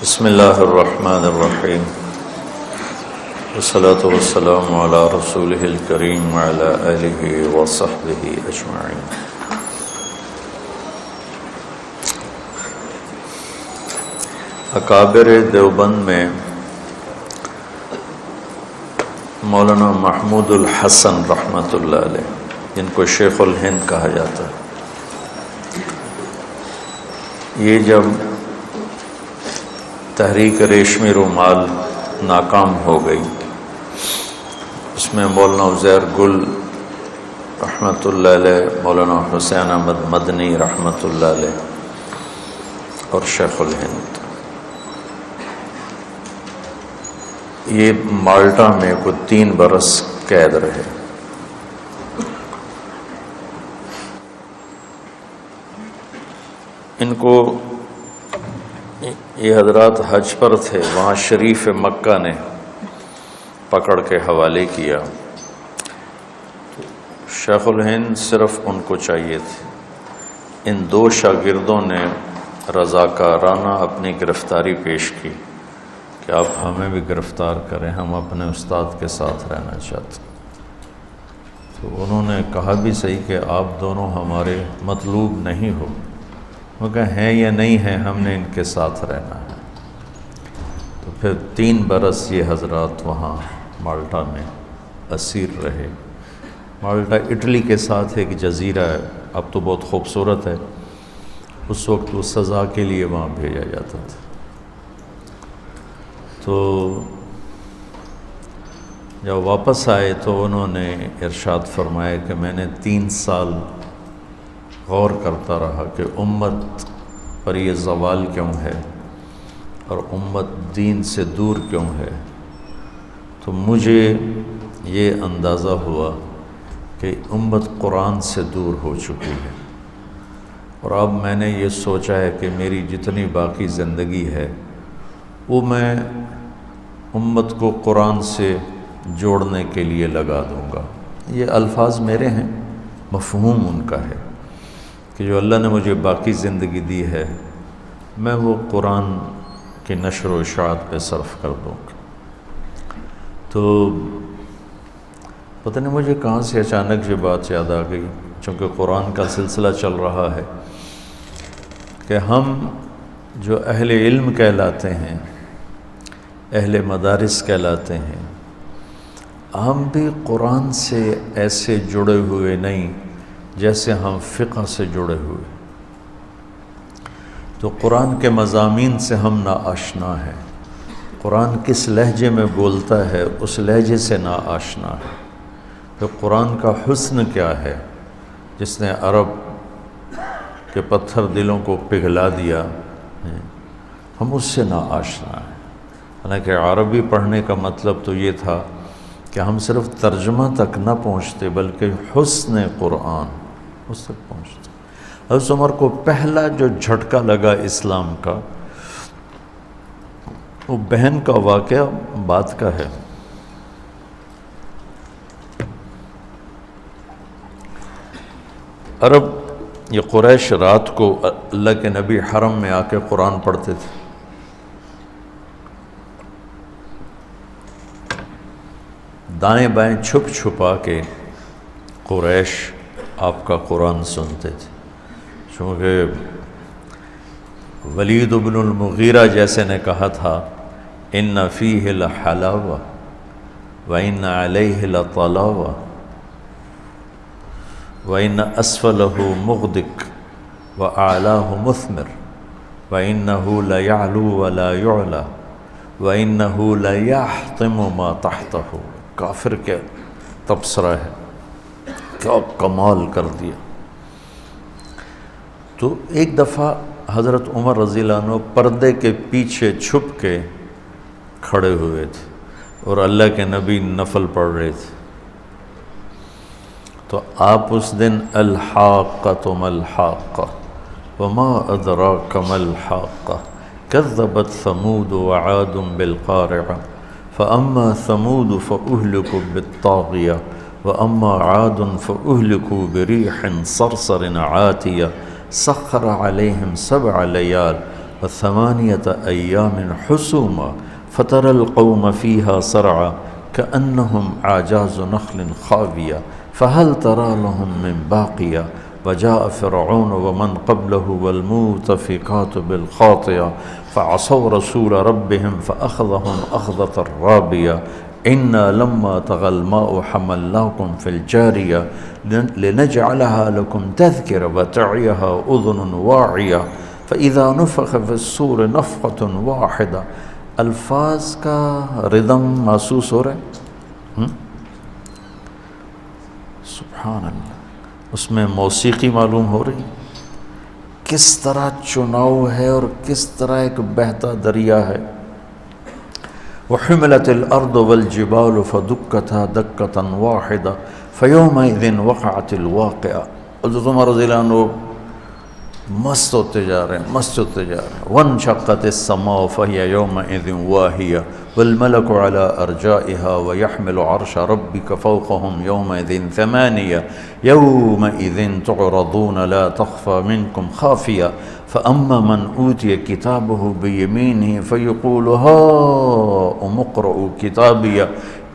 بسم اللہ الرحمن الرحیم والصلاة والسلام علی رسولہ الکریم وعلی آلہ وصحبہ اجمعین۔ اکابر دیوبند میں مولانا محمود الحسن رحمۃ اللہ علیہ، جن کو شیخ الہند کہا جاتا ہے، یہ جب تحریک ریشمی رومال ناکام ہو گئی، اس میں مولانا عزیر گل رحمۃ اللہ علیہ، مولانا حسین احمد مدنی رحمۃ اللہ علیہ اور شیخ الہند، یہ مالٹا میں کوئی 3 برس قید رہے۔ ان کو یہ حضرات حج پر تھے، وہاں شریف مکہ نے پکڑ کے حوالے کیا۔ شیخ الہند صرف ان کو چاہیے تھے۔ ان 2 شاگردوں نے رضاکارانہ اپنی گرفتاری پیش کی کہ آپ ہمیں بھی گرفتار کریں، ہم اپنے استاد کے ساتھ رہنا چاہتے ہیں۔ تو انہوں نے کہا بھی صحیح کہ آپ دونوں ہمارے مطلوب نہیں ہو، وہ کہ ہیں یا نہیں ہیں، ہم نے ان کے ساتھ رہنا ہے۔ تو پھر 3 برس یہ حضرات وہاں مالٹا میں اسیر رہے۔ مالٹا اٹلی کے ساتھ ایک جزیرہ ہے، اب تو بہت خوبصورت ہے، اس وقت وہ سزا کے لیے وہاں بھیجا جاتا تھا۔ تو جب واپس آئے تو انہوں نے ارشاد فرمایا کہ میں نے 3 سال غور کرتا رہا کہ امت پر یہ زوال کیوں ہے اور امت دین سے دور کیوں ہے۔ تو مجھے یہ اندازہ ہوا کہ امت قرآن سے دور ہو چکی ہے، اور اب میں نے یہ سوچا ہے کہ میری جتنی باقی زندگی ہے وہ میں امت کو قرآن سے جوڑنے کے لیے لگا دوں گا۔ یہ الفاظ میرے ہیں، مفہوم ان کا ہے کہ جو اللہ نے مجھے باقی زندگی دی ہے میں وہ قرآن کی نشر و اشاعت پہ صرف کر دوں گا۔ تو پتہ نہیں مجھے کہاں سے اچانک یہ بات یاد آ گئی، چونکہ قرآن کا سلسلہ چل رہا ہے، کہ ہم جو اہل علم کہلاتے ہیں، اہل مدارس کہلاتے ہیں، ہم بھی قرآن سے ایسے جڑے ہوئے نہیں جیسے ہم فقہ سے جڑے ہوئے۔ تو قرآن کے مضامین سے ہم ناآشنا ہیں، قرآن کس لہجے میں بولتا ہے اس لہجے سے ناآشنا ہے، پھر قرآن کا حسن کیا ہے جس نے عرب کے پتھر دلوں کو پگھلا دیا، ہم اس سے ناآشنا ہیں۔ حالانکہ عربی پڑھنے کا مطلب تو یہ تھا کہ ہم صرف ترجمہ تک نہ پہنچتے بلکہ حسن قرآن اس تک پہنچتے۔ حضرت عمر کو پہلا جو جھٹکا لگا اسلام کا، وہ بہن کا واقعہ بات کا ہے۔ عرب یہ قریش رات کو اللہ کے نبی حرم میں آ کے قرآن پڑھتے تھے۔ دائیں بائیں چھپ چھپا کے قریش آپ کا قرآن سنتے تھے، چونکہ ولید بن المغیرہ جیسے نے کہا تھا ان فیہ لحلاوہ وان علیہ لطلاوہ وان اسفلہ مغدق واعلاہ مثمر وانہ لیعلو ولا یعلی وانہ لیحطم ما تحتہ۔ کافر کے تبصرہ ہے، کیا کمال کر دیا۔ تو ایک دفعہ حضرت عمر رضی اللہ عنہ پردے کے پیچھے چھپ کے کھڑے ہوئے تھے اور اللہ کے نبی نفل پڑھ رہے تھے، تو آپ اس دن الحاقۃ ما الحاقۃ وما ادراک ما الحاقۃ کذبت ثمود وعاد بالقارعۃ فأما ثمود فأهلكوا بالطاغية وأما عاد فأهلكوا بريح صرصر عاتية سخر عليهم 7 ليال وثمانية أيام حسوما فترى القوم فيها صرعى كأنهم أعجاز نخل خاوية فهل ترى لهم من باقية وجاء فرعون ومن قبله والمؤتفكات بالخاطئة فعصوا رسول ربهم فأخذهم أخذة رابية إنا لما طغى الماء حملناكم في الجارية لنجعلها لكم تذكرة وتعيها أذن واعية فإذا نفخ في الصور نفخة واحدة. الفاظ کا ردم محسوس ہو رہا ہے؟ سبحان اللہ. اس میں موسیقی معلوم ہو رہی، کس طرح چناؤ ہے اور کس طرح ایک بہتا دریا ہے. وحملت الارض والجبال فدکتا دکتا واحدہ فیومئذ وقعت الواقعہ. حضرت عمر رضی اللہ عنہ مست ہوتے جا رہے ہیں. وانشقت السماء فهي يومئذ واهية والملك على أرجائها ويحمل عرش ربك فوقهم يومئذ ثمانية يومئذ تعرضون لا تخفى منكم خافية فأما من أوتي كتابه بيمينه فيقول هاؤم اقرءوا كتابي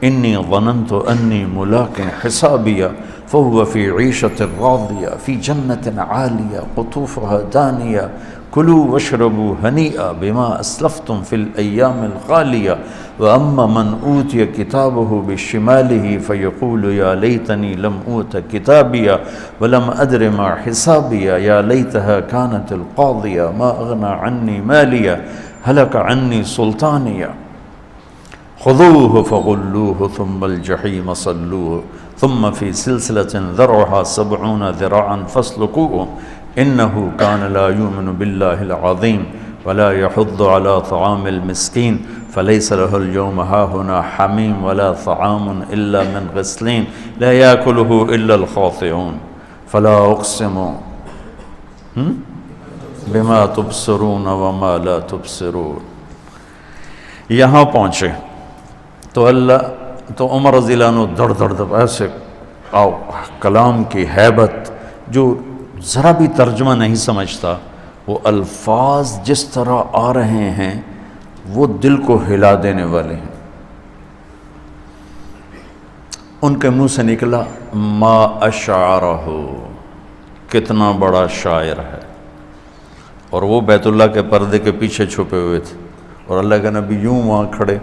إني ظننت أني ملاق حسابي فهو في عيشة راضية في جنة عالية قطوفها دانية كلوا واشربوا هنيئا بما أسلفتم في الأيام الخالية وأما من أوتي كتابه بشماله فيقول يا ليتني لم أوت كتابي ولم أدر ما حسابي يا ليتها كانت القاضية ما أغنى عني مالية هلك عني سلطانية خذوه فغلوه ثم الجحيم صلوه ثم في سلسلة ذرعها 70 ذراعا فاسلكوه إنه كان لا يؤمن بالله العظيم ولا يحض على طعام المسكين فليس له اليوم هاهنا حميم ولا طعام إلا من غسلين لا يأكله إلا الخاطئون فلا أقسم بما تبصرون وما لا تبصرون. یہاں پہنچے تو عمر رضی اللہ عنہ دڑ دڑ ایسے کلام کی ہیبت، جو ذرا بھی ترجمہ نہیں سمجھتا، وہ الفاظ جس طرح آ رہے ہیں وہ دل کو ہلا دینے والے ہیں. ان کے منہ سے نکلا ما اشعرہ، کتنا بڑا شاعر ہے. اور وہ بیت اللہ کے پردے کے پیچھے چھپے ہوئے تھے اور اللہ کے نبی یوں وہاں کھڑے،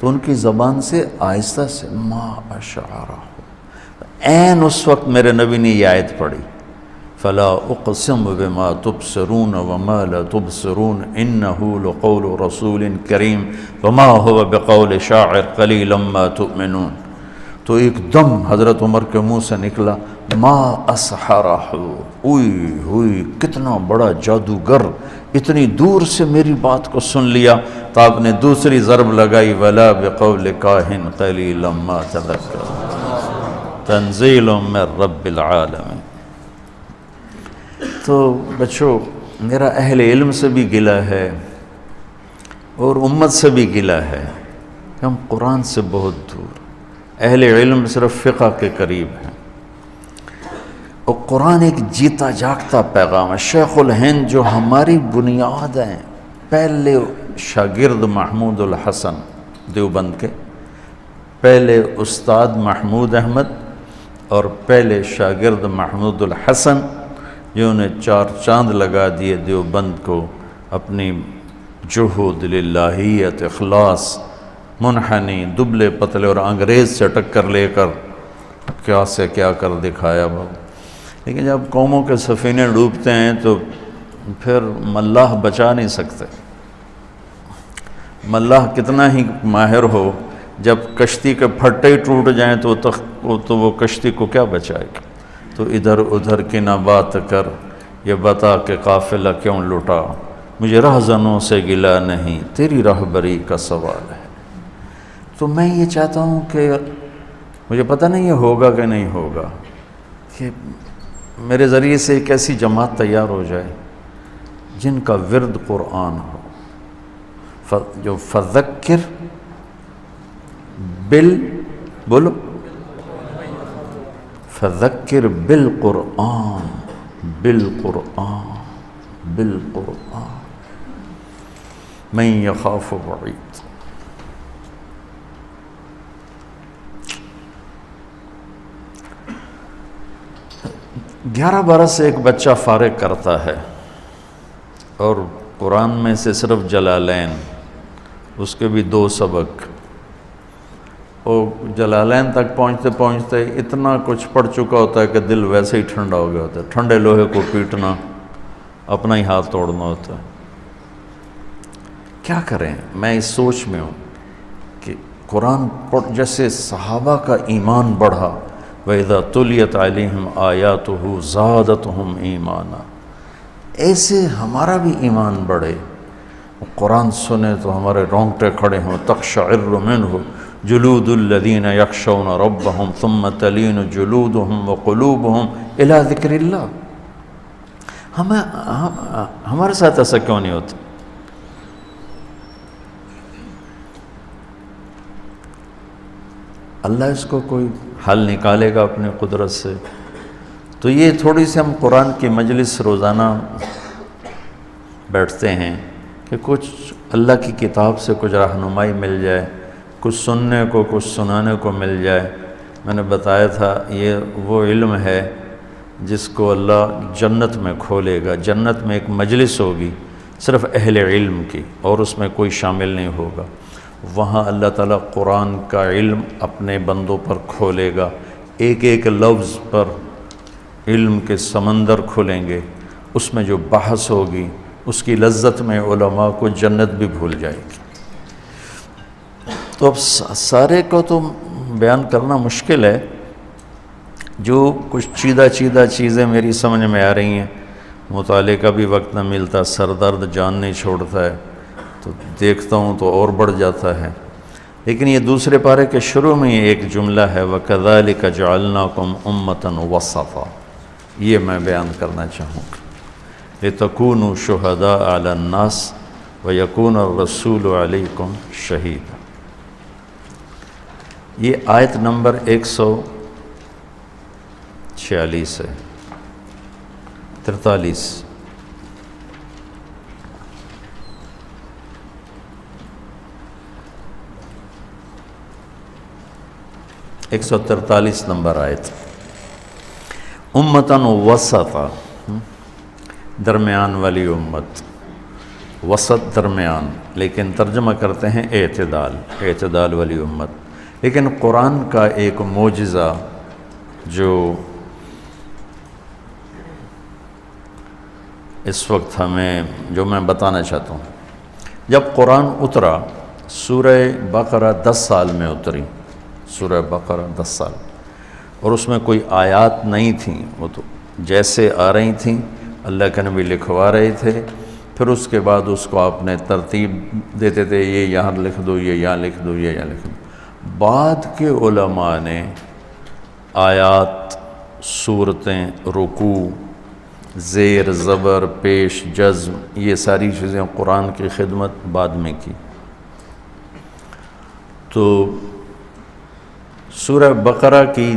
تو ان کی زبان سے آہستہ سے ما اشعرہ. عین اس وقت میرے نبی نے یہ آیت پڑھی فلا اقسم بما تبصرون وما لا تبصرون انه لقول رسول کریم وما هو بقول شاعر قلیلا ما تؤمنون. تو ایک دم حضرت عمر کے منہ سے نکلا ما اسحرہ، اوئی ہوئی کتنا بڑا جادوگر اتنی دور سے میری بات کو سن لیا. تو آپ نے دوسری ضرب لگائی ولا بقول کاہن قلیلا ما تذکرون تنزیل من رب العالمین. تو بچوں، میرا اہل علم سے بھی گلہ ہے اور امت سے بھی گلہ ہے کہ ہم قرآن سے بہت دور. اہل علم صرف فقہ کے قریب ہیں اور قرآن ایک جیتا جاگتا پیغام ہے. شیخ الہند جو ہماری بنیاد ہیں، پہلے شاگرد محمود الحسن دیوبند کے، پہلے استاد محمود احمد اور پہلے شاگرد محمود الحسن، جنہوں نے 4 چاند لگا دیے دیوبند کو اپنی جہود، للہیت، اخلاص، منحنی، دبلے پتلے اور انگریز سے ٹکر لے کر کیا سے کیا کر دکھایا بابا. لیکن جب قوموں کے سفینے ڈوبتے ہیں تو پھر ملاح بچا نہیں سکتے. ملاح کتنا ہی ماہر ہو، جب کشتی کے پھٹے ہی ٹوٹ جائیں تو وہ کشتی کو کیا بچائے گا. تو ادھر ادھر کی نہ بات کر، یہ بتا کہ قافلہ کیوں لٹا، مجھے رہزنوں سے گلہ نہیں، تیری راہبری کا سوال ہے. تو میں یہ چاہتا ہوں کہ مجھے پتہ نہیں یہ ہوگا کہ نہیں ہوگا، کہ میرے ذریعے سے ایک ایسی جماعت تیار ہو جائے جن کا ورد قرآن ہو، جو فذکر بولو فذکر بالقرآن بالقرآن بالقرآن. من یخاف وعید۔ 11 برس ایک بچہ فارغ کرتا ہے اور قرآن میں سے صرف جلالین، اس کے بھی 2 سبق، اور جلالین تک پہنچتے پہنچتے اتنا کچھ پڑھ چکا ہوتا ہے کہ دل ویسے ہی ٹھنڈا ہو گیا ہوتا ہے۔ ٹھنڈے لوہے کو پیٹنا، اپنا ہی ہاتھ توڑنا ہوتا ہے۔ کیا کریں؟ میں اس سوچ میں ہوں کہ قرآن پڑھ، جیسے صحابہ کا ایمان بڑھا، وَإِذَا تُلِيَتْ عَلَيْهِمْ آيَاتُهُ زَادَتْهُمْ ایمانا، ایسے ہمارا بھی ایمان بڑھے۔ قرآن سنے تو ہمارے رونگٹے کھڑے ہوں، تقشعر منہ جلود الذین یخشون ربهم ثم تلین جلودهم وقلوبهم الی ذکر اللہ۔ ہمارے ساتھ ایسا کیوں نہیں ہوتا؟ اللہ اس کو کوئی حل نکالے گا اپنی قدرت سے۔ تو یہ تھوڑی سی ہم قرآن کی مجلس روزانہ بیٹھتے ہیں کہ کچھ اللہ کی کتاب سے کچھ رہنمائی مل جائے، کچھ سننے کو، کچھ سنانے کو مل جائے۔ میں نے بتایا تھا یہ وہ علم ہے جس کو اللہ جنت میں کھولے گا۔ جنت میں ایک مجلس ہوگی صرف اہل علم کی، اور اس میں کوئی شامل نہیں ہوگا۔ وہاں اللہ تعالیٰ قرآن کا علم اپنے بندوں پر کھولے گا، ایک ایک لفظ پر علم کے سمندر کھلیں گے، اس میں جو بحث ہوگی اس کی لذت میں علماء کو جنت بھی بھول جائے گی۔ تو اب سارے کو تو بیان کرنا مشکل ہے، جو کچھ چیدہ چیزیں میری سمجھ میں آ رہی ہیں، مطالعے کا بھی وقت نہ ملتا، سر درد جان نہیں چھوڑتا ہے، تو دیکھتا ہوں تو اور بڑھ جاتا ہے۔ لیکن یہ دوسرے پارے کے شروع میں ہی ایک جملہ ہے، وَكَذَلِكَ جَعَلْنَاكُمْ أُمَّةً وَسَطًا، یہ میں بیان کرنا چاہوں گا۔ لِتَكُونُوا شُهَدَاءَ عَلَى النَّاسِ وَيَكُونَ الرَّسُولُ عَلَيْكُمْ شَهِيدًا۔ یہ آیت نمبر 146 ہے، 43۔ 143 نمبر آیت۔ امتاً وسطا، درمیان والی امت، وسط درمیان، لیکن ترجمہ کرتے ہیں اعتدال والی امت۔ لیکن قرآن کا ایک معجزہ جو اس وقت جو میں بتانا چاہتا ہوں، جب قرآن اترا، سورہ بقرہ 10 سال میں اتری، سورہ بقرہ 10 سال، اور اس میں کوئی آیات نہیں تھیں، وہ تو جیسے آ رہی تھیں اللہ کے نبی لکھوا رہے تھے، پھر اس کے بعد اس کو آپ نے ترتیب دیتے تھے، یہ یہاں لکھ دو، یہ یہاں لکھ دو، یہ یہاں لکھ دو۔ بعد کے علماء نے آیات، صورتیں، رکوع، زیر زبر، پیش، جزم، یہ ساری چیزیں قرآن کی خدمت بعد میں کی۔ تو سورہ بقرہ کی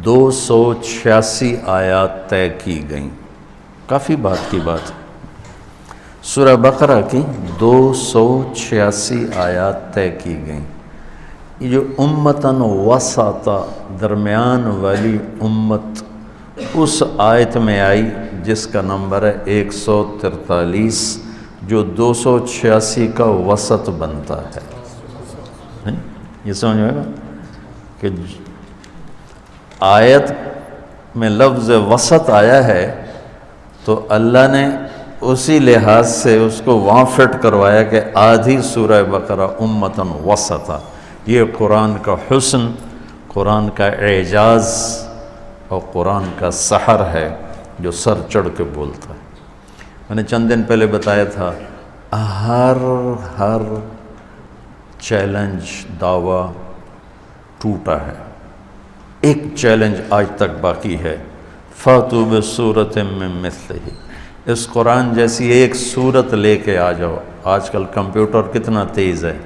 286 آیات طے کی گئیں، کافی بات کی بات ہے۔ سورہ بقرہ کی 286 آیات طے کی گئیں۔ یہ جو امتاً وسطا، درمیان والی امت، اس آیت میں آئی جس کا نمبر ہے 143، جو 286 کا وسط بنتا ہے۔ یہ سمجھ میں گا کہ آیت میں لفظ وسط آیا ہے تو اللہ نے اسی لحاظ سے اس کو وہاں فٹ کروایا کہ آدھی سورہ بقرہ امتاً وسطا۔ یہ قرآن کا حسن، قرآن کا اعجاز اور قرآن کا سحر ہے جو سر چڑھ کے بولتا ہے۔ میں نے چند دن پہلے بتایا تھا، ہر چیلنج، دعویٰ ٹوٹا ہے، ایک چیلنج آج تک باقی ہے، فَأْتُوا بِسُورَةٍ مِّن مِّثْلِهِ، اس قرآن جیسی ایک صورت لے کے آ جاؤ۔ آج کل کمپیوٹر کتنا تیز ہے،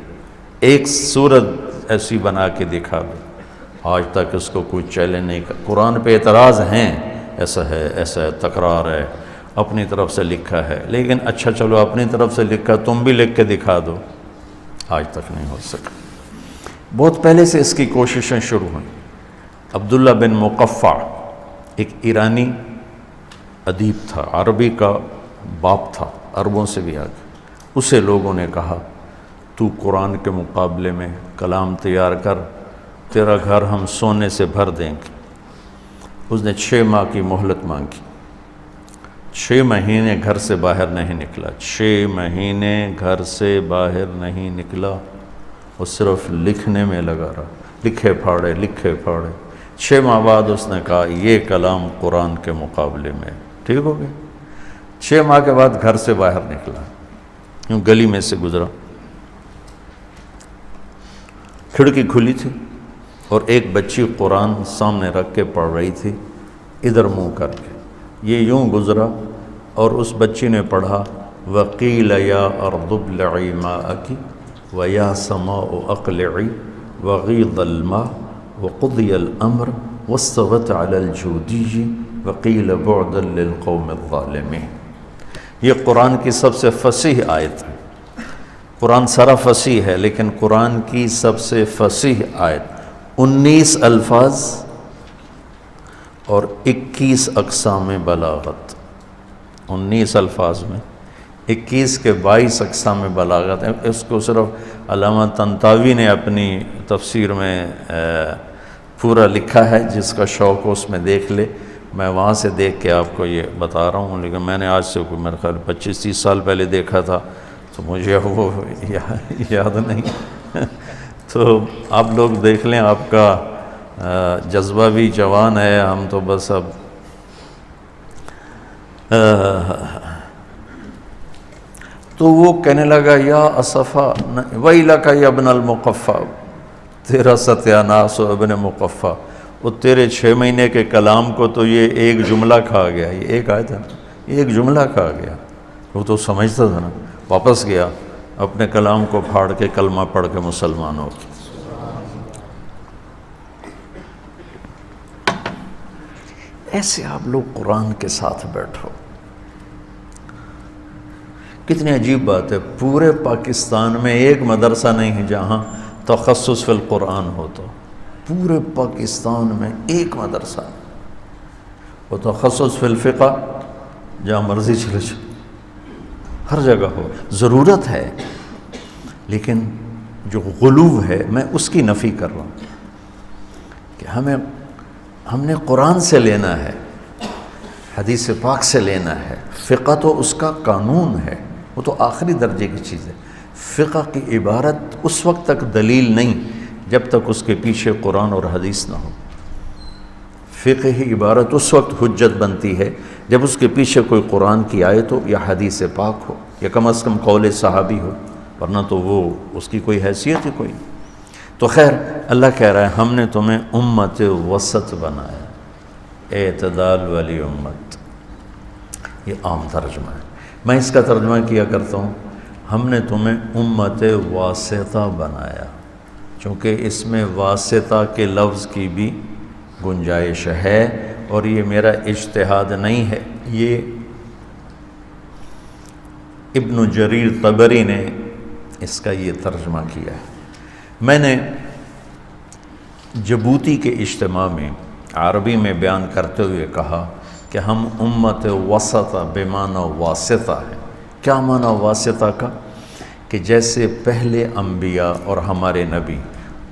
ایک صورت ایسی بنا کے دکھا دو۔ آج تک اس کو کوئی چیلنج نہیں کر، قرآن پہ اعتراض ہیں، ایسا ہے، ایسا ہے، تکرار ہے، اپنی طرف سے لکھا ہے، لیکن اچھا چلو اپنی طرف سے لکھا، تم بھی لکھ کے دکھا دو، آج تک نہیں ہو سکا۔ بہت پہلے سے اس کی کوششیں شروع ہوئیں۔ عبداللہ بن مقفع ایک ایرانی ادیب تھا، عربی کا باپ تھا، عربوں سے بھی آگے۔ اسے لوگوں نے کہا تو قرآن کے مقابلے میں کلام تیار کر، تیرا گھر ہم سونے سے بھر دیں گے۔ اس نے 6 ماہ کی مہلت مانگی، 6 مہینے گھر سے باہر نہیں نکلا، 6 مہینے گھر سے باہر نہیں نکلا، وہ صرف لکھنے میں لگا رہا، لکھے پھاڑے لکھے پھاڑے۔ 6 ماہ بعد اس نے کہا یہ کلام قرآن کے مقابلے میں ٹھیک ہو گیا۔ 6 ماہ کے بعد گھر سے باہر نکلا، یوں گلی میں سے گزرا، کھڑکی کھلی تھی اور ایک بچی قرآن سامنے رکھ کے پڑھ رہی تھی، ادھر منہ کر کے۔ یہ یوں گزرا اور اس بچی نے پڑھا وَقِيلَ يَا أَرْضُ ابْلَعِي مَاءَكِ وَيَا سَمَاءُ أَقْلِعِي وَغِيضَ الْمَاءُ وَقُضِيَ الْأَمْرُ وَاسْتَوَتْ عَلَى الْجُودِيِّ وَقِيلَ بُعْدًا لِلْقَوْمِ الظَّالِمِينَ۔ یہ قرآن کی سب سے فصیح آیت ہے۔ قرآن سارا فصیح ہے، لیکن قرآن کی سب سے فصیح آیت، 19 الفاظ اور 21 اقسام بلاغت، 19 الفاظ میں 21 کے 22 اقسام بلاغت ہیں۔ اس کو صرف علامہ طنطاوی نے اپنی تفسیر میں پورا لکھا ہے، جس کا شوق ہو اس میں دیکھ لے۔ میں وہاں سے دیکھ کے آپ کو یہ بتا رہا ہوں، لیکن میں نے آج سے کوئی میرے خیال 25-30 سال پہلے دیکھا تھا، تو مجھے وہ یاد نہیں۔ تو آپ لوگ دیکھ لیں، آپ کا جذبہ بھی جوان ہے، ہم تو بس اب تو وہ کہنے لگا یا اسفا ویلک یا ابن المقفع، تیرا ستیاناس و ابن مقفع، وہ تیرے 6 مہینے کے کلام کو تو یہ ایک جملہ کھا گیا، یہ ایک آیت ہے، یہ ایک جملہ کھا گیا۔ وہ تو سمجھتا تھا نا، واپس گیا، اپنے کلام کو پھاڑ کے کلمہ پڑھ کے مسلمان ہو گیا۔ ایسے آپ لوگ قرآن کے ساتھ بیٹھو، کتنی عجیب بات ہے، پورے پاکستان میں ایک مدرسہ نہیں ہے جہاں تخصص فی القرآن ہو، تو پورے پاکستان میں ایک مدرسہ ہے، وہ تخصص فی الفقہ جہاں مرضی چلے جاؤ، ہر جگہ ہو، ضرورت ہے، لیکن جو غلو ہے میں اس کی نفی کر رہا ہوں کہ ہم نے قرآن سے لینا ہے، حدیث پاک سے لینا ہے۔ فقہ تو اس کا قانون ہے، وہ تو آخری درجے کی چیز ہے۔ فقہ کی عبارت اس وقت تک دلیل نہیں جب تک اس کے پیچھے قرآن اور حدیث نہ ہو۔ فقہی عبارت اس وقت حجت بنتی ہے جب اس کے پیچھے کوئی قرآن کی آیت ہو یا حدیث پاک ہو یا کم از کم قول صحابی ہو، ورنہ تو وہ اس کی کوئی حیثیت ہی کوئی نہیں۔ تو خیر، اللہ کہہ رہا ہے ہم نے تمہیں امت وسط بنایا، اعتدال والی امت۔ یہ عام ترجمہ ہے، میں اس کا ترجمہ کیا کرتا ہوں، ہم نے تمہیں امت واسطہ بنایا، چونکہ اس میں واسطہ کے لفظ کی بھی گنجائش ہے، اور یہ میرا اجتہاد نہیں ہے، یہ ابن جریر طبری نے اس کا یہ ترجمہ کیا ہے۔ میں نے جبوتی کے اجتماع میں عربی میں بیان کرتے ہوئے کہا کہ ہم امت وسطہ بمعنی واسطہ ہیں۔ کیا معنی واسطہ کا؟ کہ جیسے پہلے انبیاء اور ہمارے نبی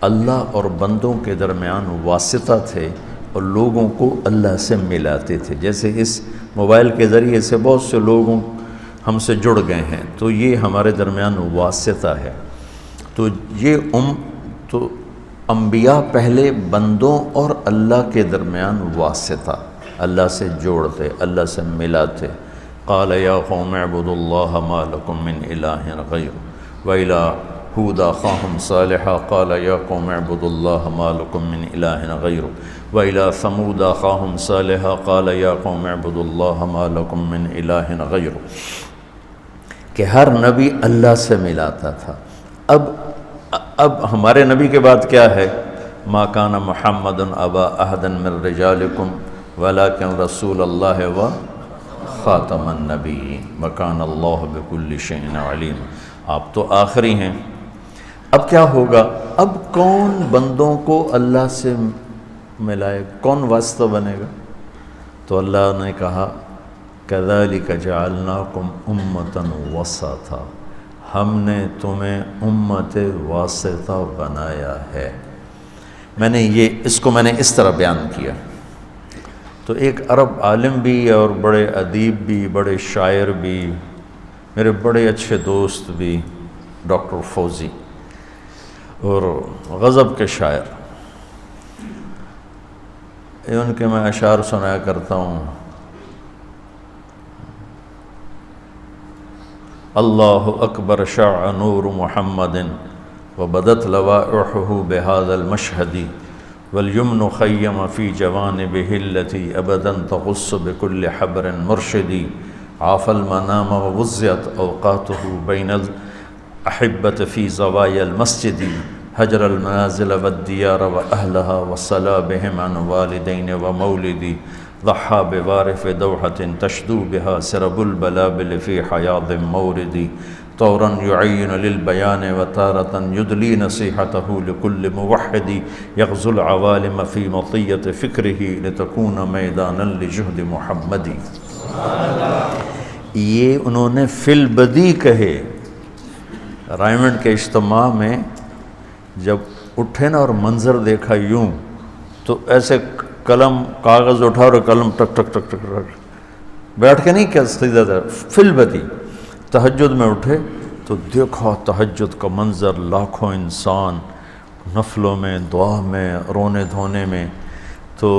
اللہ اور بندوں کے درمیان واسطہ تھے اور لوگوں کو اللہ سے ملاتے تھے، جیسے اس موبائل کے ذریعے سے بہت سے لوگوں ہم سے جڑ گئے ہیں، تو یہ ہمارے درمیان واسطہ ہے۔ تو یہ تو انبیاء پہلے بندوں اور اللہ کے درمیان واسطہ، اللہ سے جوڑتے، اللہ سے ملاتے۔ قال یا قوم اعبدوا اللہ ما لکم من الہ غیرہ وَإِلَىٰ هُودَ أَخَاهُمْ صَالِحًا قَالَ يَا قَوْمِ اعْبُدُوا اللَّهَ مَا لَكُم مِّنْ إِلَٰهٍ غَيْرُهُ وَإِلَىٰ ثَمُودَ أَخَاهُمْ صَالِحًا قَالَ يَا قَوْمِ اعْبُدُوا اللَّهَ مَا لَكُم مِّنْ إِلَٰهٍ غَيْرُهُ، کہ ہر نبی اللہ سے ملاتا تھا۔ اب ہمارے نبی کے بعد کیا ہے؟ مَا كَانَ مُحَمَّدٌ أَبَا أَحَدٍ مِّن رِّجَالِكُمْ وَلَٰكِن رَّسُولَ اللَّهِ خاتم النبیین وکان اللہ بکل شیء علیم. آپ تو آخری ہیں. اب کیا ہوگا؟ اب کون بندوں کو اللہ سے ملائے، کون واسطہ بنے گا؟ تو اللہ نے کہا کذالک جعلناکم امۃ وسطا، ہم نے تمہیں امت واسطہ بنایا ہے. میں نے اس کو اس طرح بیان کیا. تو ایک عرب عالم بھی اور بڑے ادیب بھی، بڑے شاعر بھی، میرے بڑے اچھے دوست بھی، ڈاکٹر فوزی، اور غضب کے شاعر، ان کے میں اشعار سنایا کرتا ہوں. اللہ اکبر شع نور محمد وبدت لوائحہ بهذا المشہد والیمن خیم فی جوانبہ التی ابدا تغص بکل حبر مرشد عاف المنام ووزعت اوقاتہ بین الاحبۃ فی زوایا المسجد حجر المنازل والدیار واہلہا وصلا بہم عن والدین ومولد ضحى بوارف دوحة تشدو بها سرب البلابل في حياض مورد طورا يعين للبيان وتارة يدلي نصيحته لكل موحد يغزو العوالم في مطية فكره لتكون ميدانا لجهد محمد. یہ انہوں نے فی البدی کہے. رائمنڈ کے اجتماع میں جب اٹھے نا اور منظر دیکھا یوں، تو ایسے قلم کاغذ اٹھا اور قلم ٹک ٹک ٹک ٹک ٹک بیٹھ کے نہیں کیا سیدھا تھا فی البدی. تہجد میں اٹھے تو دیکھا تہجد کا منظر، لاکھوں انسان نفلوں میں، دعا میں، رونے دھونے میں. تو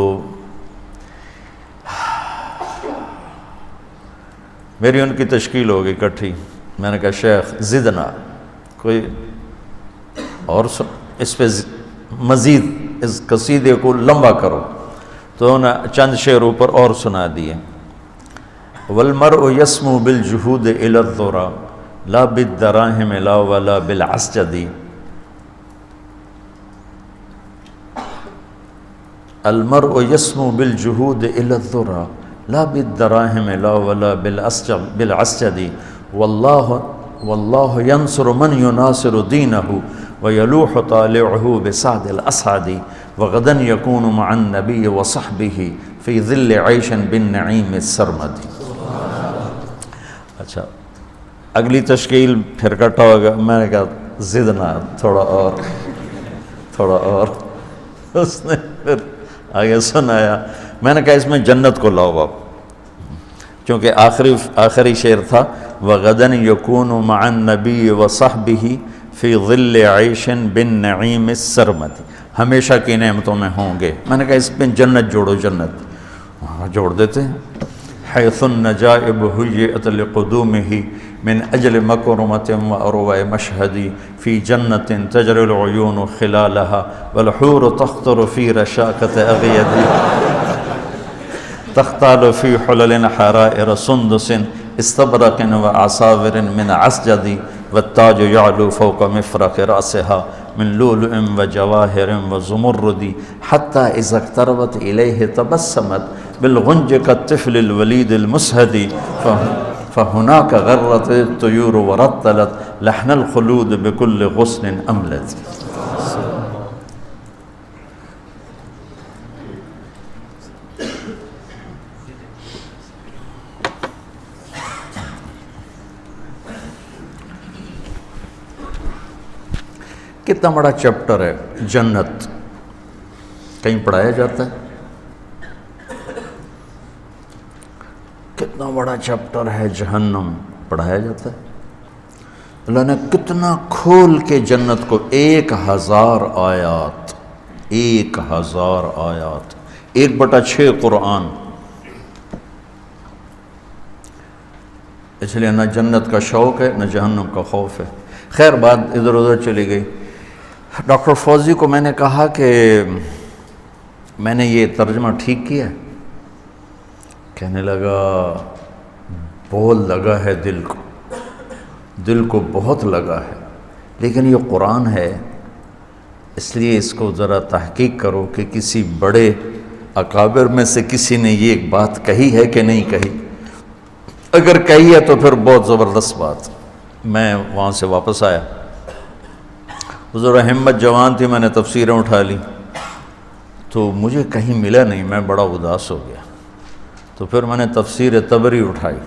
میری ان کی تشکیل ہو گئی کٹھی. میں نے کہا شیخ زدنا، کوئی اور اس پہ مزید اس قصیدے کو لمبا کرو. تو انہوں نے چند شعر اوپر اور سنا دیے. والمرء یسمو بالجہود الی الذرا لا بالدراہم لا ولا بالعسجد. المرء یسمو بالجہود الی الذرا لا بالدراہم لا ولا بالعسجد واللہ ینصر من یناصر دینہ ویلوح طالعہ بسعد الاسعد وغدا یکون مع النبی وصحبہ فی ظل عیش بالنعیم السرمد. اچھا اگلی تشکیل پھر کٹا ہوگا. میں نے کہا زدنا، تھوڑا اور. اس نے پھر آگے سنایا. میں نے کہا اس میں جنت کو لاؤ آپ، کیونکہ آخری شعر تھا وغدا یکون مع النبی وصحبہ فی ظل عیش بالنعیم السرمد، ہمیشہ کی نعمتوں میں ہوں گے. میں نے کہا اس میں جنت جوڑو، جنت وہاں جوڑ دیتے ہیں. حیث النجائب حیئت لقدومہ من اجل مکرمۃ واروع مشہد فی جنت تجری العیون خلالہا والحور تخطر فی رشاکۃ اغید تختال فی حلل حرائر سندس استبرق وعصافر من عسجد والتاج يعلو فوق مفرق رأسها من لؤلؤ وجواهر وزمرد حتى إذا اقتربت إليه تبسمت بالغنج كالطفل الوليد المسهد فهناك غرت الطيور ورتلت لحن الخلود بكل غصن أملت. کتنا بڑا چیپٹر ہے جنت، کہیں پڑھایا جاتا ہے؟ کتنا بڑا چیپٹر ہے جہنم، پڑھایا جاتا ہے؟ اللہ نے کتنا کھول کے جنت کو 1000 آیات، 1000 آیات، 1/6 قرآن. اس لیے نہ جنت کا شوق ہے نہ جہنم کا خوف ہے. خیر بات ادھر ادھر چلی گئی. ڈاکٹر فوزی کو میں نے کہا کہ میں نے یہ ترجمہ ٹھیک کیا. کہنے لگا بہت لگا ہے دل کو بہت لگا ہے، لیکن یہ قرآن ہے، اس لیے اس کو ذرا تحقیق کرو کہ کسی بڑے اکابر میں سے کسی نے یہ ایک بات کہی ہے کہ نہیں کہی. اگر کہی ہے تو پھر بہت زبردست بات. میں وہاں سے واپس آیا، حضور ہمت جوان تھی، میں نے تفسیریں اٹھا لی تو مجھے کہیں ملا نہیں، میں بڑا اداس ہو گیا. تو پھر میں نے تفسیر طبری اٹھائی،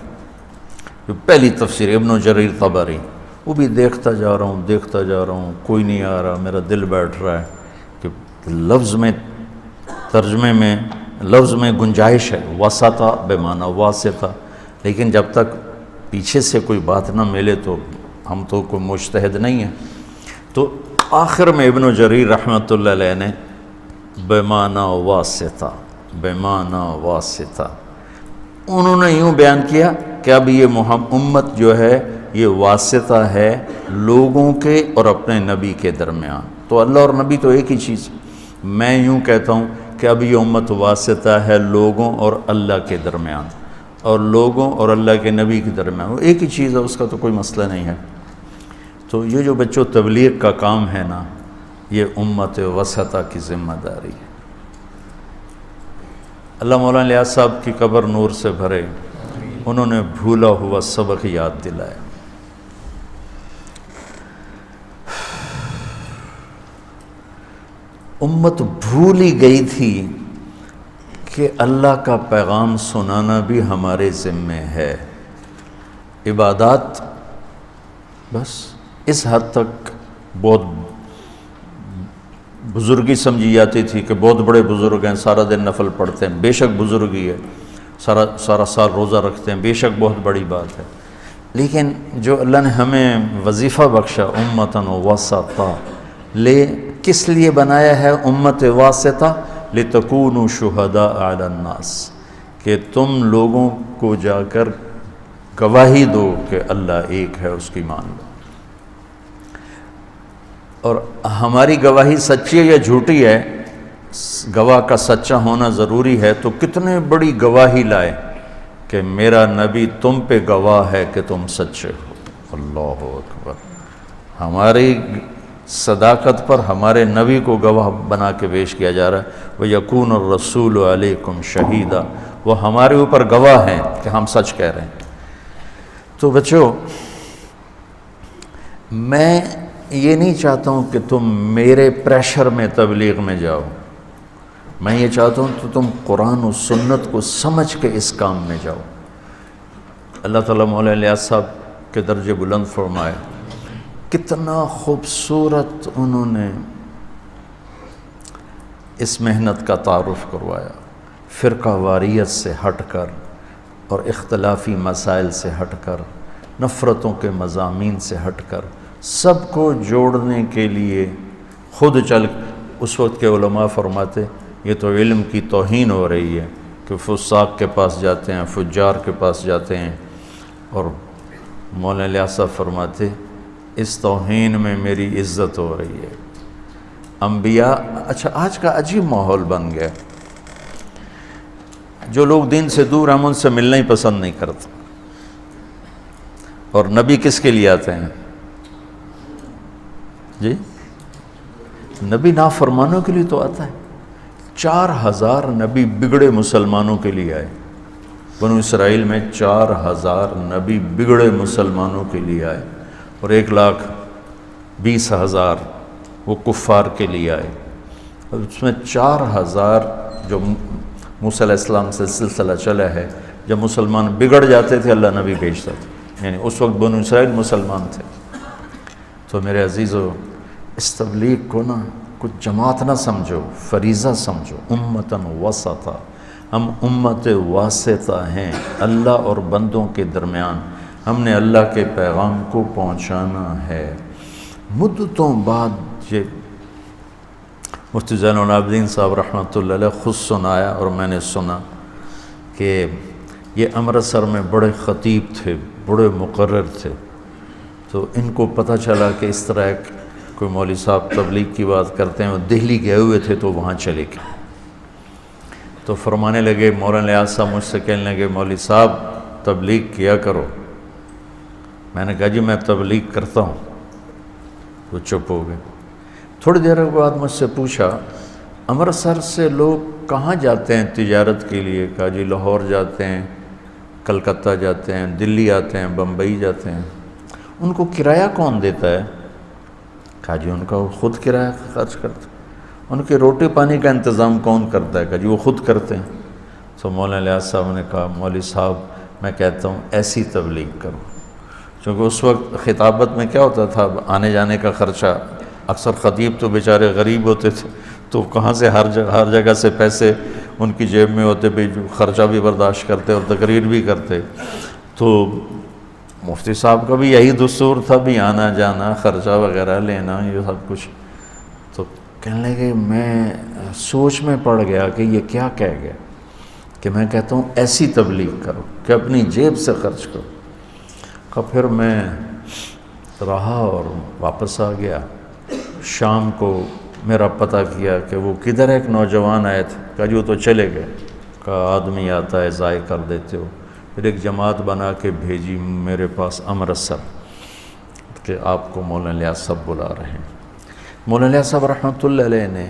جو پہلی تفسیر ابن جریر طبری، وہ بھی دیکھتا جا رہا ہوں، کوئی نہیں آ رہا. میرا دل بیٹھ رہا ہے کہ لفظ میں ترجمے میں لفظ میں گنجائش ہے، وسطہ بے معنی واسطہ، لیکن جب تک پیچھے سے کوئی بات نہ ملے تو ہم تو کوئی مجتہد نہیں ہیں. تو آخر میں ابن جریر رحمۃ اللہ علیہ نے بے معنی واسطہ انہوں نے یوں بیان کیا کہ اب یہ امت جو ہے یہ واسطہ ہے لوگوں کے اور اپنے نبی کے درمیان. تو اللہ اور نبی تو ایک ہی چیز. میں یوں کہتا ہوں کہ اب یہ امت واسطہ ہے لوگوں اور اللہ کے درمیان، اور لوگوں اور اللہ کے نبی کے درمیان، وہ ایک ہی چیز ہے، اس کا تو کوئی مسئلہ نہیں ہے. تو یہ جو بچوں تبلیغ کا کام ہے نا، یہ امت وسطہ کی ذمہ داری ہے. اللہ مولانا الیاس صاحب کی قبر نور سے بھرے، انہوں نے بھولا ہوا سبق یاد دلائے. امت بھول ہی گئی تھی کہ اللہ کا پیغام سنانا بھی ہمارے ذمے ہے. عبادات بس اس حد تک بہت بزرگی سمجھی جاتی تھی کہ بہت بڑے بزرگ ہیں، سارا دن نفل پڑھتے ہیں. بے شک بزرگی ہے، سارا سال روزہ رکھتے ہیں، بے شک بہت بڑی بات ہے. لیکن جو اللہ نے ہمیں وظیفہ بخشا امتاً وسطا، کس لیے بنایا ہے امت واسطہ؟ لِتَكُونُوا شُهَدَاءَ عَلَى النَّاسِ، کہ تم لوگوں کو جا کر گواہی دو کہ اللہ ایک ہے، اس کی مان لو. اور ہماری گواہی سچی ہے یا جھوٹی ہے، گواہ کا سچا ہونا ضروری ہے. تو کتنے بڑی گواہی لائے کہ میرا نبی تم پہ گواہ ہے کہ تم سچے ہو. اللہ اکبر. ہماری صداقت پر ہمارے نبی کو گواہ بنا کے پیش کیا جا رہا ہے. وَيَكُونُ الرَّسُولُ عَلَيْكُمْ شَهِيدًا، وہ ہمارے اوپر گواہ ہیں کہ ہم سچ کہہ رہے ہیں. تو بچوں، میں یہ نہیں چاہتا ہوں کہ تم میرے پریشر میں تبلیغ میں جاؤ. میں یہ چاہتا ہوں کہ تم قرآن و سنت کو سمجھ کے اس کام میں جاؤ. اللہ تعالیٰ مولانا الیاس صاحب کے درجے بلند فرمائے. کتنا خوبصورت انہوں نے اس محنت کا تعارف کروایا، فرقہ واریت سے ہٹ کر اور اختلافی مسائل سے ہٹ کر، نفرتوں کے مضامین سے ہٹ کر، سب کو جوڑنے کے لیے خود چل. اس وقت کے علماء فرماتے یہ تو علم کی توہین ہو رہی ہے کہ فساق کے پاس جاتے ہیں، فجار کے پاس جاتے ہیں. اور مولانا الیاس صاحب فرماتے اس توہین میں میری عزت ہو رہی ہے. انبیاء، اچھا آج کا عجیب ماحول بن گیا، جو لوگ دین سے دور ہم ان سے ملنا ہی پسند نہیں کرتے. اور نبی کس کے لیے آتے ہیں جی؟ نبی نافرمانوں کے لیے تو آتا ہے. 4000 نبی بگڑے مسلمانوں کے لیے آئے. بنو اسرائیل میں 4000 نبی بگڑے مسلمانوں کے لیے آئے، اور 1,20,000 وہ کفار کے لیے آئے. اور اس میں 4000 جو موسیٰ علیہ السلام سے سلسلہ چلا ہے، جب مسلمان بگڑ جاتے تھے اللہ نبی بھیجتا تھا. یعنی اس وقت بنو اسرائیل مسلمان تھے. تو میرے عزیزو، اس تبلیغ کو نا کچھ جماعت نہ سمجھو، فریضہ سمجھو. امتاً وسطا، ہم امت واسطہ ہیں اللہ اور بندوں کے درمیان. ہم نے اللہ کے پیغام کو پہنچانا ہے. مدتوں بعد یہ مفتی زین العابدین صاحب رحمۃ اللہ علیہ خود سنایا، اور میں نے سنا کہ یہ امرتسر میں بڑے خطیب تھے، بڑے مقرر تھے. تو ان کو پتہ چلا کہ اس طرح کوئی مولوی صاحب تبلیغ کی بات کرتے ہیں. وہ دہلی گئے ہوئے تھے تو وہاں چلے گئے. تو فرمانے لگے، مولانا الیاس صاحب مجھ سے کہنے لگے مولوی صاحب تبلیغ کیا کرو. میں نے کہا جی میں تبلیغ کرتا ہوں. وہ چپ ہو گئے. تھوڑی دیر کے بعد مجھ سے پوچھا امرتسر سے لوگ کہاں جاتے ہیں تجارت کے لیے؟ کہا جی لاہور جاتے ہیں، کلکتہ جاتے ہیں، دلی آتے ہیں، بمبئی جاتے ہیں، ان کو کرایہ کون دیتا ہے؟ کہا جی ان کا وہ خود کرایہ خرچ کرتے ہیں۔ ان کے روٹی پانی کا انتظام کون کرتا ہے؟ کہا جی وہ خود کرتے ہیں۔ تو مولانا الیاس صاحب نے کہا مولوی صاحب میں کہتا ہوں ایسی تبلیغ کرو، چونکہ اس وقت خطابت میں کیا ہوتا تھا، آنے جانے کا خرچہ، اکثر خطیب تو بیچارے غریب ہوتے تھے، تو کہاں سے ہر جگہ سے پیسے ان کی جیب میں ہوتے بھی، جو خرچہ بھی برداشت کرتے اور تقریر بھی کرتے۔ تو مفتی صاحب کا بھی یہی دستور تھا، بھی آنا جانا، خرچہ وغیرہ لینا، یہ سب کچھ۔ تو کہنے لگے میں سوچ میں پڑ گیا کہ یہ کیا کہہ گیا، کہ میں کہتا ہوں ایسی تبلیغ کرو کہ اپنی جیب سے خرچ کرو۔ کہ پھر میں رہا اور واپس آ گیا۔ شام کو میرا پتہ کیا کہ وہ کدھر ایک نوجوان آئے تھے، کہا جی وہ تو چلے گئے۔ کہا آدمی آتا ہے ضائع کر دیتے ہو۔ پھر ایک جماعت بنا کے بھیجی میرے پاس امرتسر کہ آپ کو مولانا الیاس صاحب بلا رہے ہیں۔ مولانا الیاس صاحب رحمۃ اللہ علیہ نے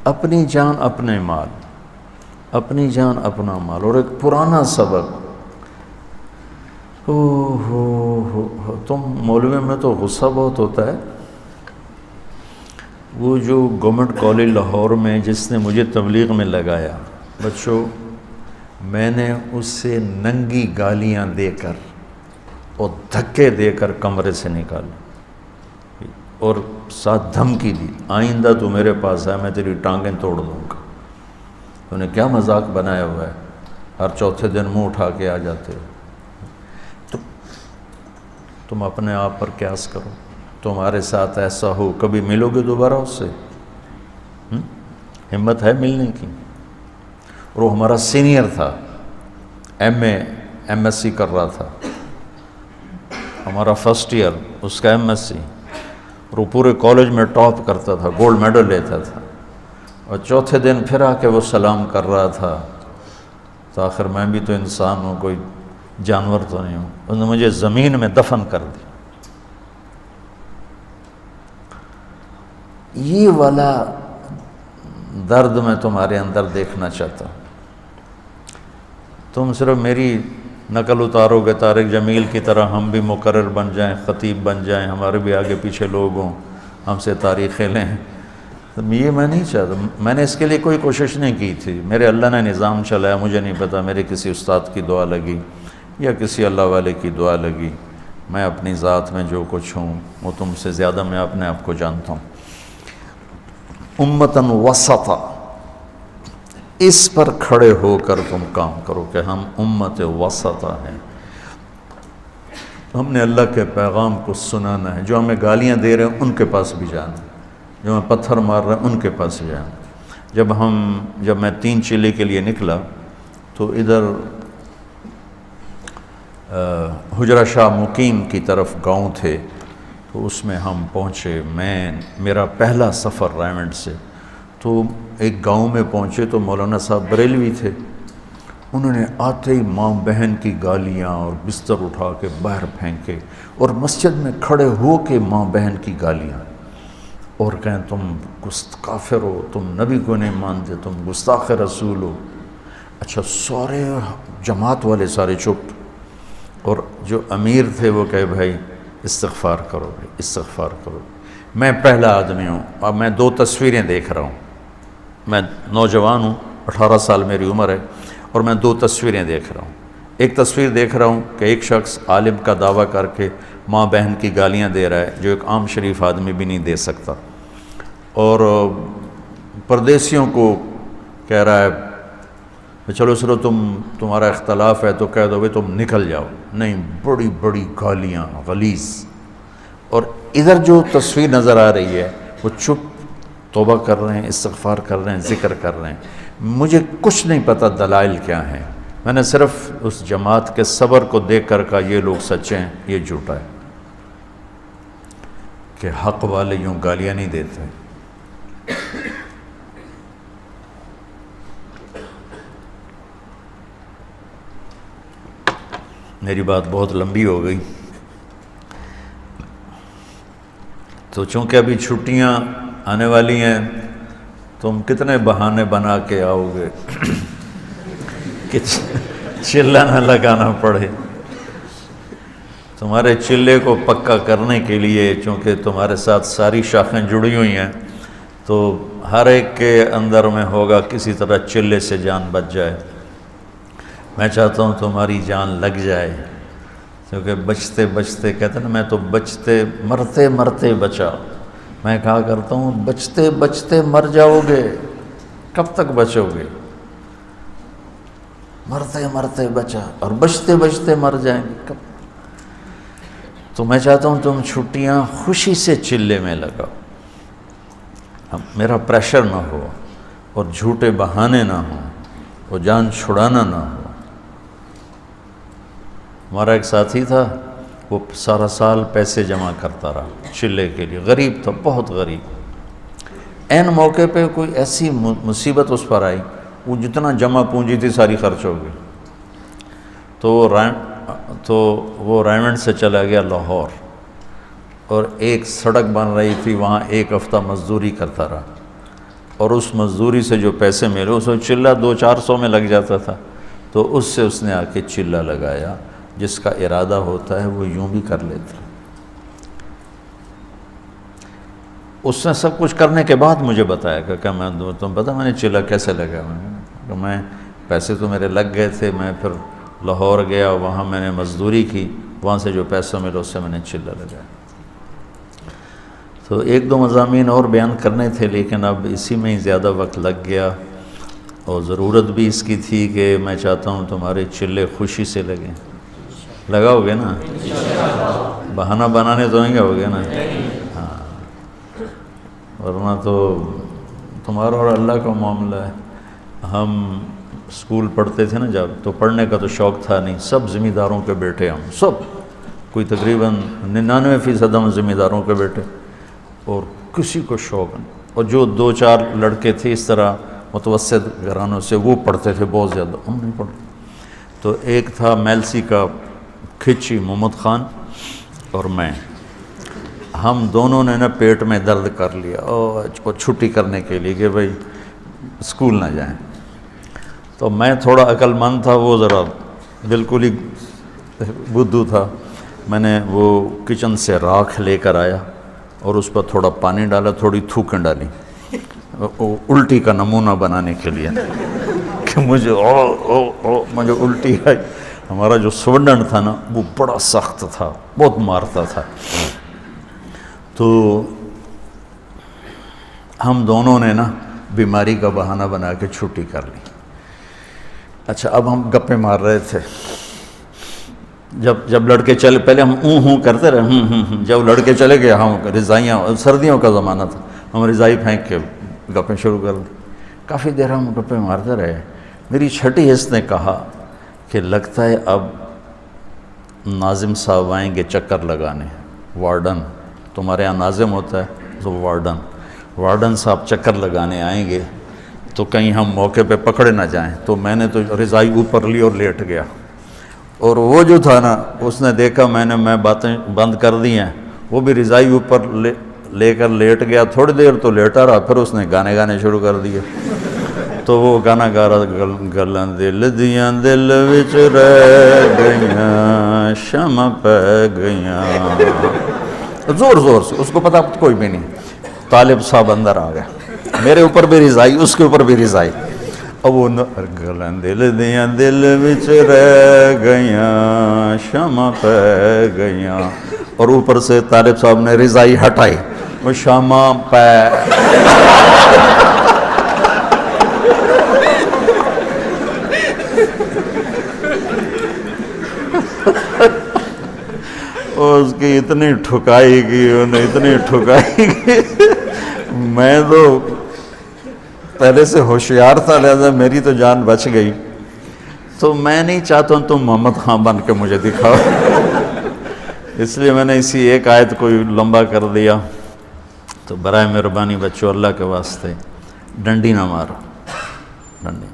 اپنی جان اپنے مال، اپنی جان اپنا مال، اور ایک پرانا سبق، تم مولوی میں تو غصہ بہت ہوتا ہے۔ وہ جو گورنمنٹ کالج لاہور میں جس نے مجھے تبلیغ میں لگایا، بچوں میں نے اس سے ننگی گالیاں دے کر اور دھکے دے کر کمرے سے نکالا، اور ساتھ دھمکی دی آئندہ تو میرے پاس ہے میں تیری ٹانگیں توڑ دوں گا۔ انہیں کیا مذاق بنایا ہوا ہے، ہر چوتھے دن منہ اٹھا کے آ جاتے ہو۔ تم اپنے آپ پر قیاس کرو، تمہارے ساتھ ایسا ہو کبھی ملو گے دوبارہ اس سے؟ ہمت ہے ملنے کی؟ اور وہ ہمارا سینئر تھا، ایم ایس سی کر رہا تھا، ہمارا فرسٹ ایئر، اس کا ایم ایس سی، اور وہ پورے کالج میں ٹاپ کرتا تھا، گولڈ میڈل لیتا تھا، اور چوتھے دن پھر آ کے وہ سلام کر رہا تھا۔ تو آخر میں بھی تو انسان ہوں، کوئی جانور تو نہیں ہوں۔ انہوں نے مجھے زمین میں دفن کر دی۔ یہ والا درد میں تمہارے اندر دیکھنا چاہتا ہوں۔ تم صرف میری نقل اتارو گے طارق جمیل کی طرح، ہم بھی مقرر بن جائیں، خطیب بن جائیں، ہمارے بھی آگے پیچھے لوگ ہوں، ہم سے تاریخیں لیں، یہ میں نہیں چاہتا۔ میں نے اس کے لیے کوئی کوشش نہیں کی تھی، میرے اللہ نے نظام چلایا، مجھے نہیں پتا میرے کسی استاد کی دعا لگی یا کسی اللہ والے کی دعا لگی۔ میں اپنی ذات میں جو کچھ ہوں وہ تم سے زیادہ میں اپنے آپ کو جانتا ہوں۔ امتاً وسطا، اس پر کھڑے ہو کر تم کام کرو کہ ہم امت وسطا ہیں، ہم نے اللہ کے پیغام کو سنانا ہے۔ جو ہمیں گالیاں دے رہے ہیں ان کے پاس بھی جانا، جو ہمیں پتھر مار رہے ہیں ان کے پاس جانا۔ جب میں 3 چلے کے لیے نکلا تو ادھر حجرہ شاہ مقیم کی طرف گاؤں تھے، تو اس میں ہم پہنچے۔ میرا پہلا سفر رائمنڈ سے، تو ایک گاؤں میں پہنچے تو مولانا صاحب بریلوی تھے، انہوں نے آتے ہی ماں بہن کی گالیاں اور بستر اٹھا کے باہر پھینکے، اور مسجد میں کھڑے ہو کے ماں بہن کی گالیاں، اور کہیں تم کافر ہو، تم نبی کو نہیں مانتے، تم گستاخ رسول ہو۔ اچھا، سارے جماعت والے سارے چپ، اور جو امیر تھے وہ کہے بھائی استغفار کرو، بھائی استغفار کرو۔ میں پہلا آدمی ہوں، اب میں 2 تصویریں دیکھ رہا ہوں، میں نوجوان ہوں، 18 سال میری عمر ہے، اور میں 2 تصویریں دیکھ رہا ہوں۔ ایک تصویر دیکھ رہا ہوں کہ ایک شخص عالم کا دعویٰ کر کے ماں بہن کی گالیاں دے رہا ہے، جو ایک عام شریف آدمی بھی نہیں دے سکتا، اور پردیسیوں کو کہہ رہا ہے چلو تمہارا اختلاف ہے تو کہہ دو بھائی تم نکل جاؤ، نہیں، بڑی بڑی گالیاں، غلیظ۔ اور ادھر جو تصویر نظر آ رہی ہے وہ چپ توبہ کر رہے ہیں، استغفار کر رہے ہیں، ذکر کر رہے ہیں۔ مجھے کچھ نہیں پتا دلائل کیا ہیں، میں نے صرف اس جماعت کے صبر کو دیکھ کر کہا یہ لوگ سچے ہیں، یہ جھوٹا ہے، کہ حق والے یوں گالیاں نہیں دیتے۔ میری بات بہت لمبی ہو گئی، تو چونکہ ابھی چھٹیاں آنے والی ہیں، تم کتنے بہانے بنا کے آؤ گے چلہ نہ لگانا پڑے۔ تمہارے چلے کو پکا کرنے کے لیے، چونکہ تمہارے ساتھ ساری شاخیں جڑی ہوئی ہیں، تو ہر ایک کے اندر میں ہوگا کسی طرح چلے سے جان بچ جائے۔ میں چاہتا ہوں تمہاری جان لگ جائے، کیونکہ بچتے بچتے کہتے ہیں نا، میں تو بچتے مرتے مرتے بچا۔ میں کہا کرتا ہوں بچتے بچتے مر جاؤ گے، کب تک بچو گے؟ مرتے مرتے بچا اور بچتے بچتے مر جائیں گے کب؟ تو میں چاہتا ہوں تم چھٹیاں خوشی سے چلے میں لگاؤ، میرا پریشر نہ ہو اور جھوٹے بہانے نہ ہوں، وہ جان چھڑانا نہ ہو۔ ہمارا ایک ساتھی تھا، وہ سارا سال پیسے جمع کرتا رہا چلے کے لیے، غریب تھا، بہت غریب۔ عین موقع پہ کوئی ایسی مصیبت اس پر آئی، وہ جتنا جمع پونجی تھی ساری خرچ ہو گئی، تو وہ رائمنڈ سے چلا گیا لاہور، اور ایک سڑک بن رہی تھی وہاں، ایک ہفتہ مزدوری کرتا رہا، اور اس مزدوری سے جو پیسے ملے اس میں چلہ 200-400 میں لگ جاتا تھا، تو اس سے اس نے آ کے چلہ لگایا۔ جس کا ارادہ ہوتا ہے وہ یوں بھی کر لیتا۔ اس نے سب کچھ کرنے کے بعد مجھے بتایا کہ میں تم پتہ میں نے چلہ کیسے لگا؟ میں پیسے تو میرے لگ گئے تھے، میں پھر لاہور گیا، وہاں میں نے مزدوری کی، وہاں سے جو پیسہ ملا اس سے میں نے چلہ لگایا۔ تو ایک دو مضامین اور بیان کرنے تھے، لیکن اب اسی میں ہی زیادہ وقت لگ گیا، اور ضرورت بھی اس کی تھی کہ میں چاہتا ہوں تمہارے چلے خوشی سے لگیں۔ لگاؤ گے نا؟ بہانہ بنانے تو نہیں گے نا؟ ہاں، ورنہ تو تمہارا اور اللہ کا معاملہ ہے۔ ہم اسکول پڑھتے تھے نا جب، تو پڑھنے کا تو شوق تھا نہیں، سب ذمہ داروں کے بیٹے، ہم سب کوئی تقریباً 99% ہم ذمہ داروں کے بیٹے، اور کسی کو شوق نہیں۔ اور جو 2-4 لڑکے تھے اس طرح متوسط گھرانوں سے، وہ پڑھتے تھے بہت زیادہ، ہم نہیں پڑھتے۔ تو ایک تھا میلسی کا کھچی محمد خان اور میں، ہم دونوں نے نا پیٹ میں درد کر لیا اور چھٹی کرنے کے لیے کہ بھائی اسکول نہ جائیں۔ تو میں تھوڑا عقل مند تھا، وہ ذرا بالکل ہی بدھو تھا۔ میں نے وہ کچن سے راکھ لے کر آیا اور اس پر تھوڑا پانی ڈالا، تھوڑی تھوکیں ڈالی الٹی کا نمونہ بنانے کے لیے کہ مجھے مجھے الٹی آئی۔ ہمارا جو سورنڈنٹ تھا نا وہ بڑا سخت تھا، بہت مارتا تھا۔ تو ہم دونوں نے نا بیماری کا بہانہ بنا کے چھٹی کر لی۔ اچھا، اب ہم گپے مار رہے تھے، جب لڑکے چلے، پہلے ہم ہوں کرتے رہے، جب لڑکے چلے گئے ہم رضائیاں، سردیوں کا زمانہ تھا، ہم رضائی پھینک کے گپیں شروع کر دی۔ کافی دیر ہم گپے مارتے رہے۔ میری چھٹی حص نے کہا کہ لگتا ہے اب ناظم صاحب آئیں گے چکر لگانے، وارڈن، تمہارے یہاں ناظم ہوتا ہے تو وارڈن صاحب چکر لگانے آئیں گے، تو کہیں ہم موقع پہ پکڑے نہ جائیں۔ تو میں نے تو رضائی اوپر لی اور لیٹ گیا، اور وہ جو تھا نا اس نے دیکھا میں باتیں بند کر دی ہیں، وہ بھی رضائی اوپر لے کر لیٹ گیا۔ تھوڑی دیر تو لیٹا رہا، پھر اس نے گانے شروع کر دیے۔ تو وہ گانا گا رہا، گلاں دل دیاں دل وچ رہ گئیاں، شمع پہ گئیاں، زور سے، اس کو پتا کوئی بھی نہیں۔ طالب صاحب اندر آ گئے، میرے اوپر بھی رضائی، اس کے اوپر بھی رضائی۔ اب وہ گلاں دل دیاں دل وچ رہ گئیاں، شمع پہ گئیاں، اور اوپر سے طالب صاحب نے رضائی ہٹائی، وہ شمع پہ۔ اس کی اتنی ٹھکائی کی، انہیں اتنی ٹھکائی کی، میں تو پہلے سے ہوشیار تھا، لہذا میری تو جان بچ گئی۔ تو میں نہیں چاہتا ہوں تم محمد خان بن کے مجھے دکھاؤ، اس لیے میں نے اسی ایک آیت کو لمبا کر دیا۔ تو برائے مہربانی بچوں، اللہ کے واسطے ڈنڈی نہ مارو، ڈنڈی۔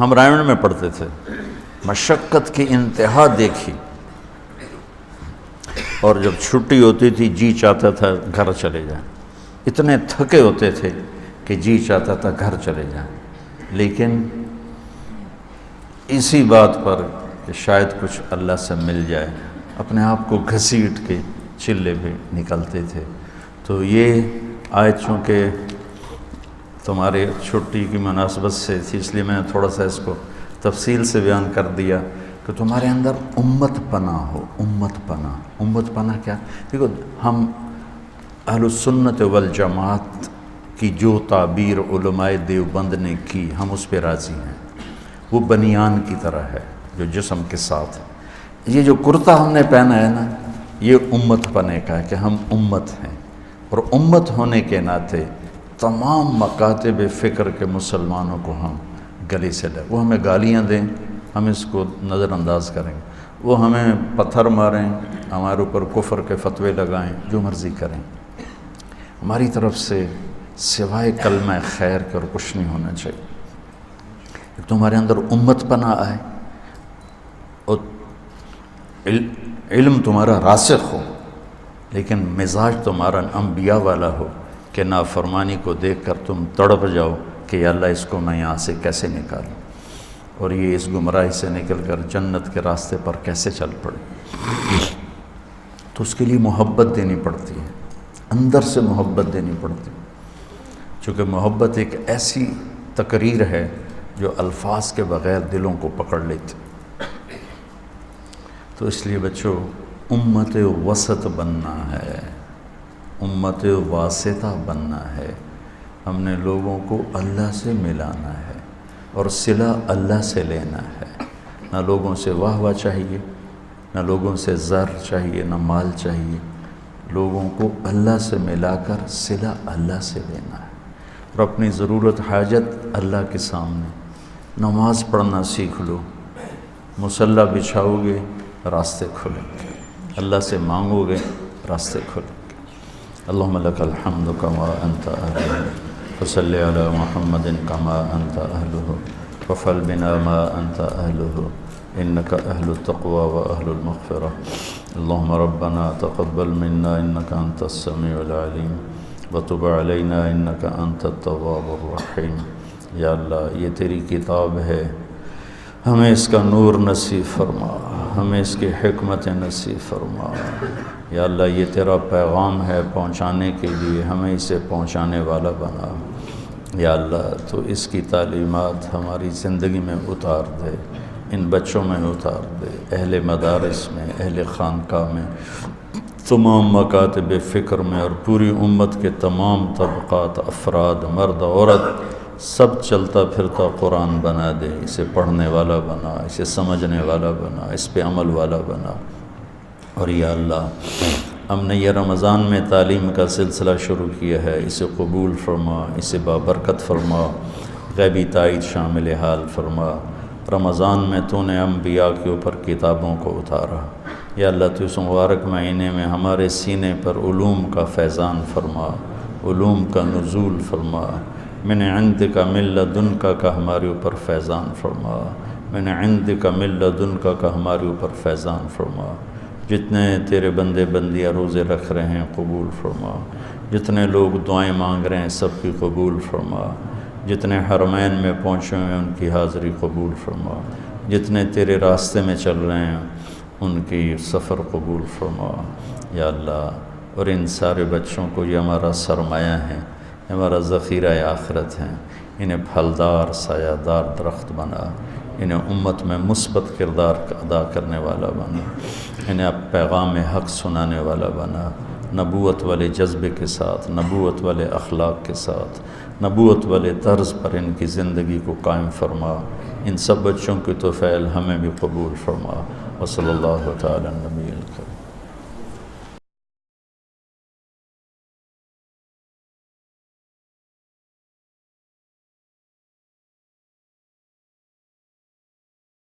ہم رائمنڈ میں پڑھتے تھے، مشقت کی انتہا دیکھی، اور جب چھٹی ہوتی تھی جی چاہتا تھا گھر چلے جائیں، اتنے تھکے ہوتے تھے کہ جی چاہتا تھا گھر چلے جائیں۔ لیکن اسی بات پر کہ شاید کچھ اللہ سے مل جائے اپنے آپ کو گھسیٹ کے چلے پہ نکلتے تھے۔ تو یہ آیت چونکہ تمہارے چھٹی کی مناسبت سے تھی، اس لیے میں نے تھوڑا سا اس کو تفصیل سے بیان کر دیا کہ تمہارے اندر امت پناہ ہو۔ امت پناہ کیا؟ دیکھو، ہم اہل السنت والجماعت کی جو تعبیر علماء دیوبند نے کی، ہم اس پہ راضی ہیں۔ وہ بنیان کی طرح ہے جو جسم کے ساتھ ہے۔ یہ جو کرتا ہم نے پہنا ہے نا، یہ امت پنے کا ہے کہ ہم امت ہیں، اور امت ہونے کے ناطے تمام مکاتب فکر کے مسلمانوں کو ہم گلے سے لیں۔ وہ ہمیں گالیاں دیں، ہم اس کو نظر انداز کریں، وہ ہمیں پتھر ماریں، ہمارے اوپر کفر کے فتوے لگائیں، جو مرضی کریں، ہماری طرف سے سوائے کلمہ خیر کے اور کچھ نہیں ہونا چاہیے۔ تمہارے اندر امت پناہ آئے اور علم تمہارا راسخ ہو، لیکن مزاج تمہارا انبیاء والا ہو کہ نافرمانی کو دیکھ کر تم تڑپ جاؤ کہ یا اللہ اس کو میں یہاں سے کیسے نکالوں، اور یہ اس گمراہی سے نکل کر جنت کے راستے پر کیسے چل پڑے۔ تو اس کے لیے محبت دینی پڑتی ہے، اندر سے محبت دینی پڑتی ہے، چونکہ محبت ایک ایسی تقریر ہے جو الفاظ کے بغیر دلوں کو پکڑ لیتی۔ تو اس لیے بچوں، امت وسط بننا ہے، امت واسطہ بننا ہے۔ ہم نے لوگوں کو اللہ سے ملانا ہے اور صلہ اللہ سے لینا ہے۔ نہ لوگوں سے واہ واہ چاہیے، نہ لوگوں سے زر چاہیے، نہ مال چاہیے۔ لوگوں کو اللہ سے ملا کر صلہ اللہ سے لینا ہے، اور اپنی ضرورت حاجت اللہ کے سامنے۔ نماز پڑھنا سیکھ لو، مصلی بچھاؤ گے راستے کھلیں گے، اللہ سے مانگو گے راستے کھلیں گے۔ اللہم لک الحمد کما انت اہلہ، فصلی علی محمد کما انت اہلہ، وفعل بنا ما انت اہلہ، انک اہل التقوی و اہل المغفرہ۔ اللہم ربنا تقبل منا انک انت السمیع العلیم، وتب علینا انک انت التواب الرحیم۔ یا اللہ، یہ تیری کتاب ہے، ہمیں اس کا نور نصیب فرما، ہمیں اس کی حکمت نصیب فرما۔ یا اللہ، یہ تیرا پیغام ہے پہنچانے کے لیے، ہمیں اسے پہنچانے والا بنا۔ یا اللہ، تو اس کی تعلیمات ہماری زندگی میں اتار دے، ان بچوں میں اتار دے، اہل مدارس میں، اہل خانقاہ میں، تمام مکاتب فکر میں، اور پوری امت کے تمام طبقات، افراد، مرد عورت، سب چلتا پھرتا قرآن بنا دے، اسے پڑھنے والا بنا، اسے سمجھنے والا بنا، اس پہ عمل والا بنا۔ اور یا اللہ، ہم نے یہ رمضان میں تعلیم کا سلسلہ شروع کیا ہے، اسے قبول فرما، اسے بابرکت فرما، غیبی تائید شامل حال فرما۔ رمضان میں تو نے انبیاء کے اوپر کتابوں کو اتارا، یا اللہ تو اس مبارک مہینے میں ہمارے سینے پر علوم کا فیضان فرما، علوم کا نزول فرما۔ من عندک من لدنک کا ہمارے اوپر فیضان فرما، من عندک من لدنک کا ہمارے اوپر فیضان فرما۔ جتنے تیرے بندے بندیاں روزے رکھ رہے ہیں قبول فرما، جتنے لوگ دعائیں مانگ رہے ہیں سب کی قبول فرما، جتنے حرمین میں پہنچے ہوئے ہیں ان کی حاضری قبول فرما، جتنے تیرے راستے میں چل رہے ہیں ان کی سفر قبول فرما۔ یا اللہ، اور ان سارے بچوں کو، یہ ہمارا سرمایہ ہے، ہمارا ذخیرہ آخرت ہیں، انہیں پھلدار سایہ دار درخت بنا، انہیں امت میں مثبت کردار ادا کرنے والا بنا، انہیں اب پیغام حق سنانے والا بنا، نبوت والے جذبے کے ساتھ، نبوت والے اخلاق کے ساتھ، نبوت والے طرز پر ان کی زندگی کو قائم فرما۔ ان سب بچوں کی توفیل ہمیں بھی قبول فرما۔ وصلی اللہ تعالی نبی الکریم۔